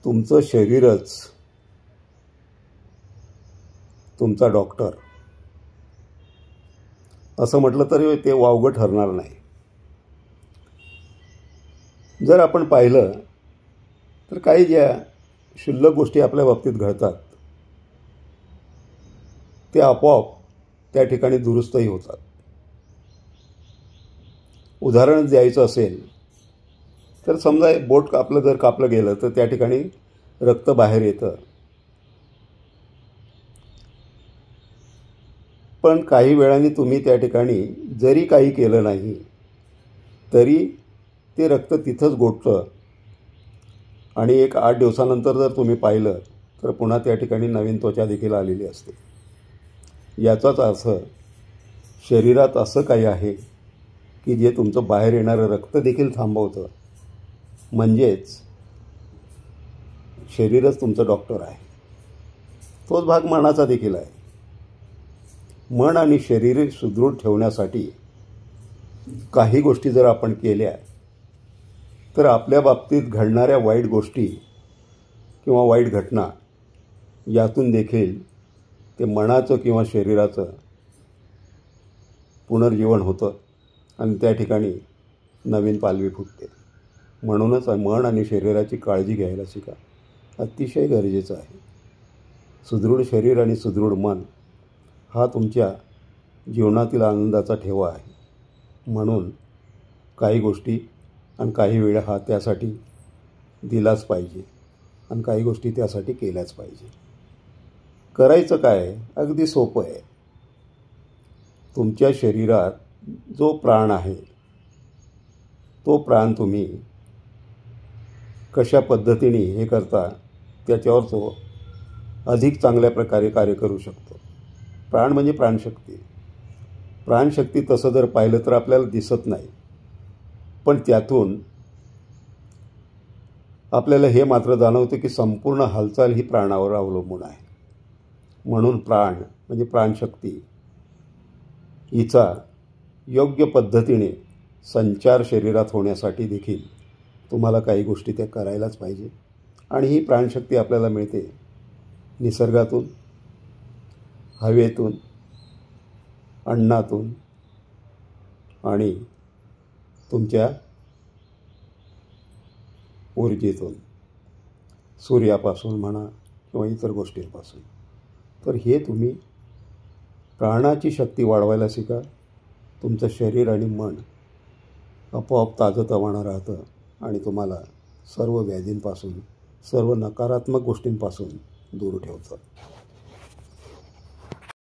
तुमचं शरीरच तुमचा डॉक्टर असं म्हटलं तरी ते वावगं ठरणार नाही. जर आपण पाहिलं तर काही ज्या क्षुल्लक गोष्टी आपल्या बाबतीत घडतात ते आपोआप त्या ठिकाणी दुरुस्तही होतात. उदाहरण द्यायचं असेल तर समजा बोट जर कापलं गेलं तर त्या ठिकाणी रक्त बाहेर येतं. पण काही वेळाने तुम्ही त्या ठिकाणी जरी काही केलं नाही तरी ते रक्त तिथंच गोठतं आणि 1-8 दिवसानंतर जर तुम्ही पाहिलं तर पुन्हा त्या ठिकाणी नवीन त्वचा देखील आलेली असते. याचाच अर्थ शरीरात असं काही आहे की जे तुमचं बाहेर येणारं रक्त देखील थांबवतं. म्हणजेच शरीरच तुमचं डॉक्टर आहे. तोच भाग मनाचा देखील आहे. मन आणि शरीर सुदृढ ठेवण्यासाठी काही गोष्टी जर आपण केल्या तर आपल्या बाबतीत घडणाऱ्या वाईट गोष्टी किंवा वाईट घटना यातून देखील ते मनाचं किंवा शरीराचं पुनर्जीवन होतं आणि त्या ठिकाणी नवीन पालवी फुटते. म्हणूनच मन आणि शरीराची काळजी घ्यायला शिका. अतिशय गरजेचं आहे. सुदृढ शरीर आणि सुदृढ मन हा तुमच्या जीवनातील आनंदाचा ठेवा आहे. म्हणून काही गोष्टी आणि काही वेळ हा त्यासाठी दिलाच पाहिजे आणि काही गोष्टी त्यासाठी केल्याच पाहिजे. करायचं काय? अगदी सोपं आहे. तुमच्या शरीरात जो प्राण आहे तो प्राण तुम्ही कशा पद्धतीने हे करता त्याच्यावर तो अधिक चांगल्या प्रकारे कार्य करू शकतो. प्राण म्हणजे प्राणशक्ती. प्राणशक्ती तसं जर पाहिलं तर आपल्याला दिसत नाही, पण त्यातून आपल्याला हे मात्र जाणवतं की संपूर्ण हालचाल ही प्राणावर अवलंबून आहे. म्हणून प्राण म्हणजे प्राणशक्ती हिचा योग्य पद्धतीने संचार शरीरात होण्यासाठी देखील तुम्हाला काही गोष्टी त्या करायलाच पाहिजे. आणि ही प्राणशक्ती आपल्याला मिळते निसर्गातून, हवेतून, अन्नातून आणि तुमच्या ऊर्जेतून, सूर्यापासून म्हणा किंवा इतर गोष्टींपासून. तर हे तुम्ही प्राणाची शक्ती वाढवायला शिका. तुमचं शरीर आणि मन आपोआप ताजंतवानं राहतं आणि तुम्हाला सर्व व्याधींपासून, सर्व नकारात्मक गोष्टींपासून दूर ठेवतं.